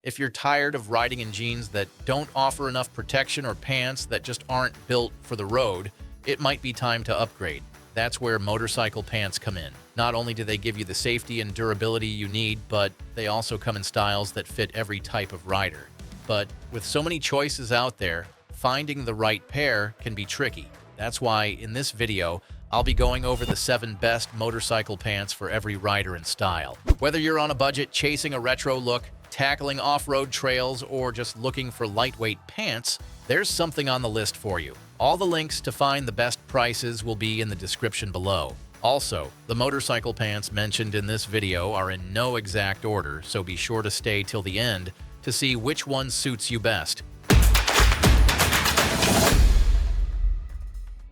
If you're tired of riding in jeans that don't offer enough protection or pants that just aren't built for the road, it might be time to upgrade. That's where motorcycle pants come in. Not only do they give you the safety and durability you need, but they also come in styles that fit every type of rider. But with so many choices out there, finding the right pair can be tricky. That's why in this video, I'll be going over the 7 best motorcycle pants for every rider and style. Whether you're on a budget, chasing a retro look, tackling off-road trails, or just looking for lightweight pants, there's something on the list for you. All the links to find the best prices will be in the description below. Also, the motorcycle pants mentioned in this video are in no exact order, so be sure to stay till the end to see which one suits you best.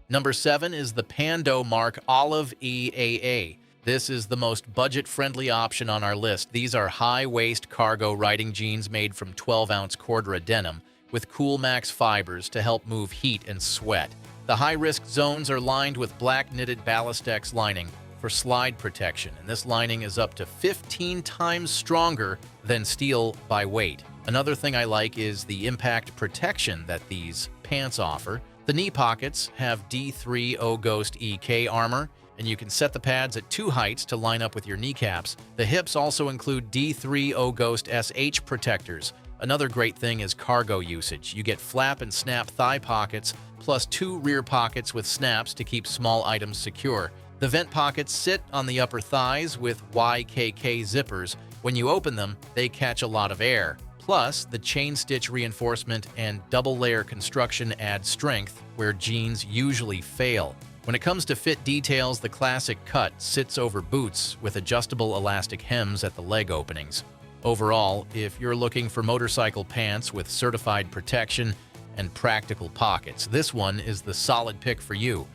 Number 7 is the Pando Mark Olive EAA. This is the most budget-friendly option on our list. These are high-waist cargo riding jeans made from 12-ounce Cordura denim with Cool Max fibers to help move heat and sweat. The high-risk zones are lined with black knitted Ballastex lining for slide protection, and this lining is up to 15 times stronger than steel by weight. Another thing I like is the impact protection that these pants offer. The knee pockets have D3O Ghost EK armor, and you can set the pads at 2 heights to line up with your kneecaps. The hips also include D3O Ghost SH protectors. Another great thing is cargo usage. You get flap and snap thigh pockets, plus 2 rear pockets with snaps to keep small items secure. The vent pockets sit on the upper thighs with YKK zippers. When you open them, they catch a lot of air. Plus, the chain stitch reinforcement and double-layer construction add strength where jeans usually fail. When it comes to fit details, the classic cut sits over boots with adjustable elastic hems at the leg openings. Overall, if you're looking for motorcycle pants with certified protection and practical pockets, this one is the solid pick for you.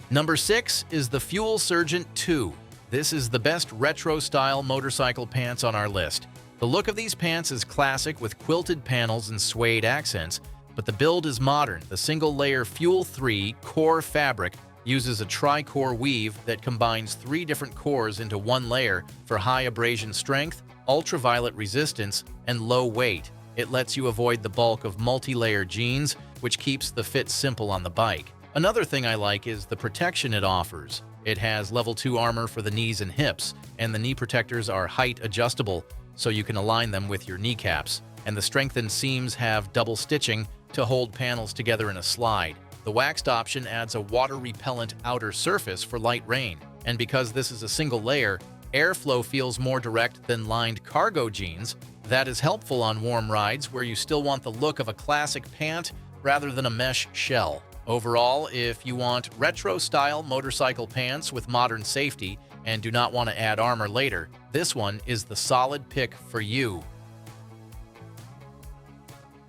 Number 6 is the Fuel Sergeant 2. This is the best retro-style motorcycle pants on our list. The look of these pants is classic with quilted panels and suede accents, but the build is modern. The single-layer Fuel 3 core fabric uses a tri-core weave that combines 3 different cores into one layer for high abrasion strength, ultraviolet resistance, and low weight. It lets you avoid the bulk of multi-layer jeans, which keeps the fit simple on the bike. Another thing I like is the protection it offers. It has level 2 armor for the knees and hips, and the knee protectors are height adjustable, so you can align them with your kneecaps. And the strengthened seams have double stitching to hold panels together in a slide. The waxed option adds a water-repellent outer surface for light rain. And because this is a single layer, airflow feels more direct than lined cargo jeans. That is helpful on warm rides where you still want the look of a classic pant rather than a mesh shell. Overall, if you want retro-style motorcycle pants with modern safety and do not want to add armor later, this one is the solid pick for you.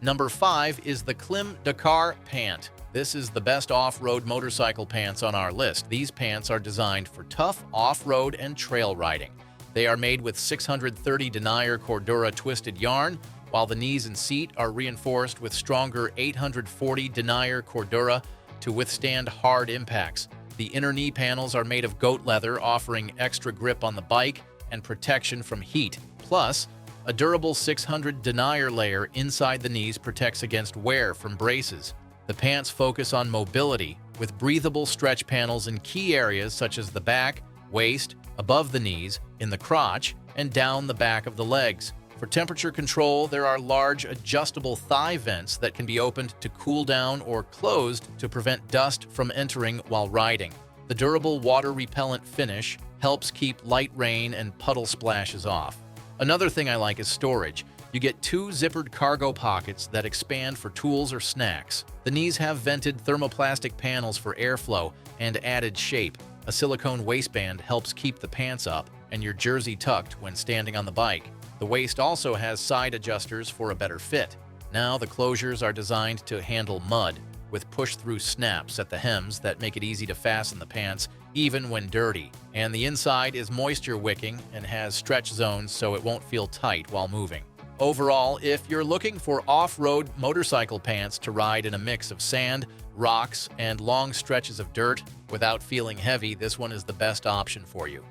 Number 5 is the Klim Dakar Pant. This is the best off-road motorcycle pants on our list. These pants are designed for tough off-road and trail riding. They are made with 630 denier Cordura twisted yarn, while the knees and seat are reinforced with stronger 840 denier Cordura to withstand hard impacts. The inner knee panels are made of goat leather, offering extra grip on the bike and protection from heat. Plus, a durable 600 denier layer inside the knees protects against wear from braces. The pants focus on mobility, with breathable stretch panels in key areas such as the back, waist, above the knees, in the crotch, and down the back of the legs. For temperature control, there are large adjustable thigh vents that can be opened to cool down or closed to prevent dust from entering while riding. The durable water-repellent finish helps keep light rain and puddle splashes off. Another thing I like is storage. You get 2 zippered cargo pockets that expand for tools or snacks. The knees have vented thermoplastic panels for airflow and added shape. A silicone waistband helps keep the pants up and your jersey tucked when standing on the bike. The waist also has side adjusters for a better fit. Now the closures are designed to handle mud, with push-through snaps at the hems that make it easy to fasten the pants even when dirty. And the inside is moisture-wicking and has stretch zones so it won't feel tight while moving. Overall, if you're looking for off-road motorcycle pants to ride in a mix of sand, rocks, and long stretches of dirt without feeling heavy, this one is the best option for you.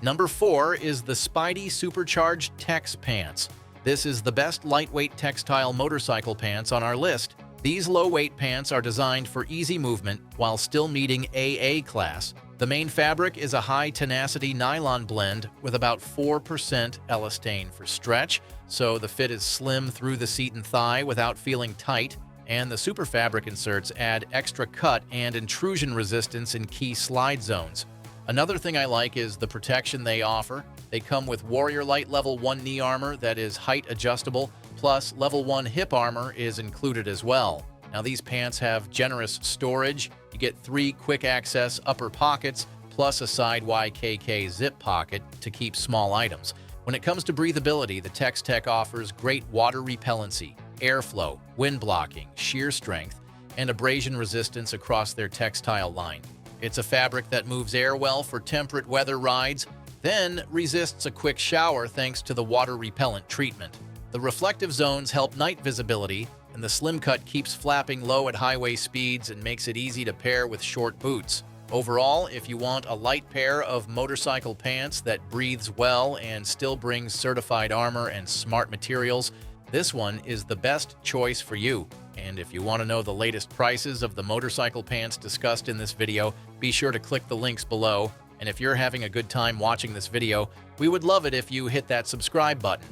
Number 4 is the Spidi Supercharged Tex Pants. This is the best lightweight textile motorcycle pants on our list. These low-weight pants are designed for easy movement while still meeting AA class. The main fabric is a high-tenacity nylon blend with about 4% elastane for stretch, so the fit is slim through the seat and thigh without feeling tight, and the super fabric inserts add extra cut and intrusion resistance in key slide zones. Another thing I like is the protection they offer. They come with Warrior Light Level 1 knee armor that is height adjustable, plus Level 1 hip armor is included as well. Now these pants have generous storage. You get 3 quick access upper pockets, plus a side YKK zip pocket to keep small items. When it comes to breathability, the Tex Tech offers great water repellency, airflow, wind blocking, shear strength, and abrasion resistance across their textile line. It's a fabric that moves air well for temperate weather rides, then resists a quick shower thanks to the water-repellent treatment. The reflective zones help night visibility, and the slim cut keeps flapping low at highway speeds and makes it easy to pair with short boots. Overall, if you want a light pair of motorcycle pants that breathes well and still brings certified armor and smart materials, this one is the best choice for you. And if you want to know the latest prices of the motorcycle pants discussed in this video, be sure to click the links below. And if you're having a good time watching this video, we would love it if you hit that subscribe button.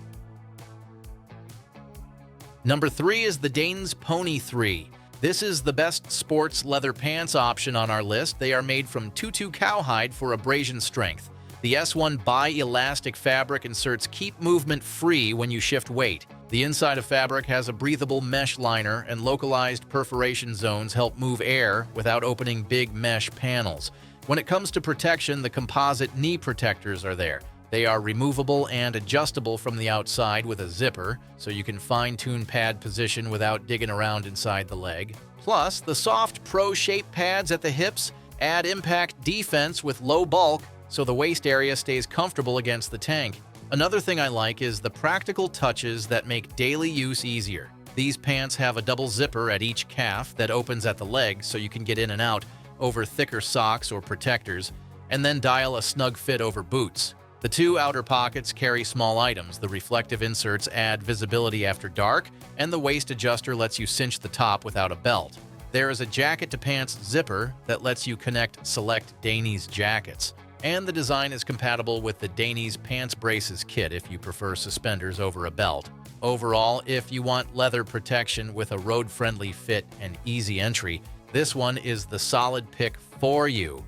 Number 3 is the Dainese PONY 3. This is the best sports leather pants option on our list. They are made from tutu cowhide for abrasion strength. The S1 bi-elastic fabric inserts keep movement free when you shift weight. The inside of fabric has a breathable mesh liner, and localized perforation zones help move air without opening big mesh panels. When it comes to protection, the composite knee protectors are there. They are removable and adjustable from the outside with a zipper, so you can fine-tune pad position without digging around inside the leg. Plus, the soft pro-shape pads at the hips add impact defense with low bulk, so the waist area stays comfortable against the tank. Another thing I like is the practical touches that make daily use easier. These pants have a double zipper at each calf that opens at the leg so you can get in and out over thicker socks or protectors, and then dial a snug fit over boots. The 2 outer pockets carry small items, the reflective inserts add visibility after dark, and the waist adjuster lets you cinch the top without a belt. There is a jacket-to-pants zipper that lets you connect select Dainese jackets. And the design is compatible with the Dainese Pants Braces kit if you prefer suspenders over a belt. Overall, if you want leather protection with a road-friendly fit and easy entry, this one is the solid pick for you.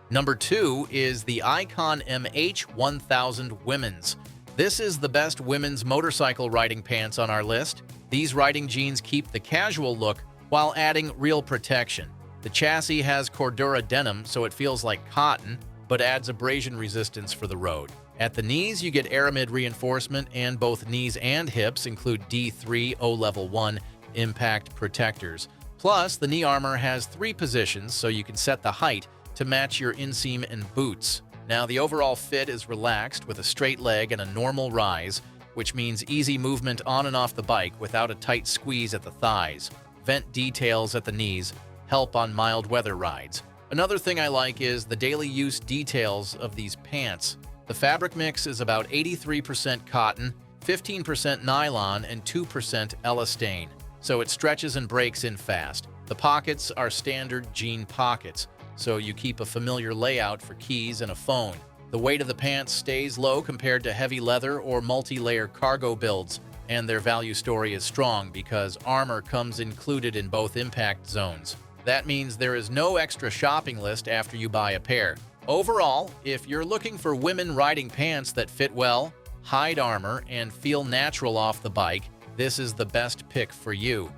Number 2 is the Icon MH1000 Women's. This is the best women's motorcycle riding pants on our list. These riding jeans keep the casual look while adding real protection. The chassis has Cordura denim, so it feels like cotton, but adds abrasion resistance for the road. At the knees, you get aramid reinforcement, and both knees and hips include D3 O Level 1 impact protectors. Plus, the knee armor has 3 positions, so you can set the height to match your inseam and boots. Now, the overall fit is relaxed with a straight leg and a normal rise, which means easy movement on and off the bike without a tight squeeze at the thighs. Vent details at the knees help on mild weather rides. Another thing I like is the daily use details of these pants. The fabric mix is about 83% cotton, 15% nylon, and 2% elastane, so it stretches and breaks in fast. The pockets are standard jean pockets, so you keep a familiar layout for keys and a phone. The weight of the pants stays low compared to heavy leather or multi-layer cargo builds, and their value story is strong because armor comes included in both impact zones. That means there is no extra shopping list after you buy a pair. Overall, if you're looking for women riding pants that fit well, hide armor, and feel natural off the bike, this is the best pick for you.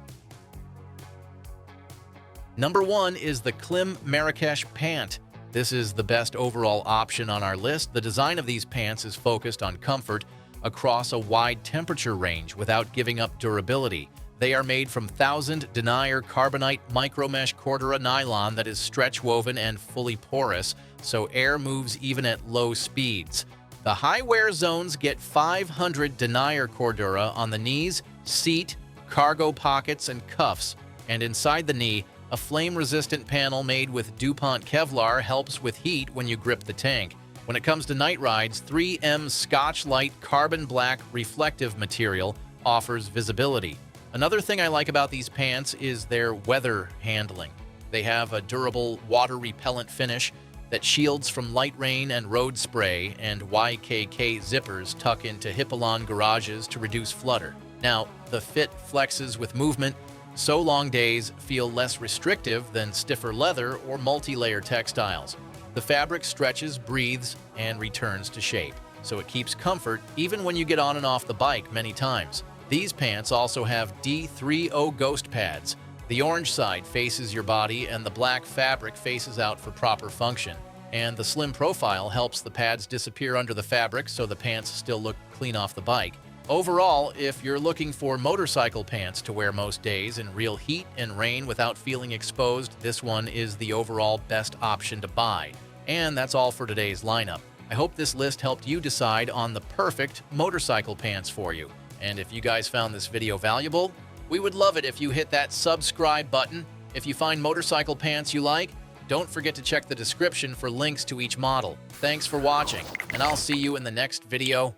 Number 1 is the Klim Marrakesh Pant. This is the best overall option on our list. The design of these pants is focused on comfort across a wide temperature range without giving up durability. They are made from 1000 denier carbonite micromesh Cordura nylon that is stretch woven and fully porous, so air moves even at low speeds. The high wear zones get 500 denier Cordura on the knees, seat, cargo pockets, and cuffs, and inside the knee, A flame-resistant panel made with DuPont Kevlar helps with heat when you grip the tank. When it comes to night rides, 3M Scotch-Lite carbon black reflective material offers visibility. Another thing I like about these pants is their weather handling. They have a durable, water-repellent finish that shields from light rain and road spray, and YKK zippers tuck into hip-along garages to reduce flutter. Now, the fit flexes with movement, so long days feel less restrictive than stiffer leather or multi-layer textiles. The fabric stretches, breathes, and returns to shape, so it keeps comfort even when you get on and off the bike many times. These pants also have D30 ghost pads. The orange side faces your body and the black fabric faces out for proper function. And the slim profile helps the pads disappear under the fabric so the pants still look clean off the bike. Overall, if you're looking for motorcycle pants to wear most days in real heat and rain without feeling exposed, this one is the overall best option to buy. And that's all for today's lineup. I hope this list helped you decide on the perfect motorcycle pants for you. And if you guys found this video valuable, we would love it if you hit that subscribe button. If you find motorcycle pants you like, don't forget to check the description for links to each model. Thanks for watching, and I'll see you in the next video.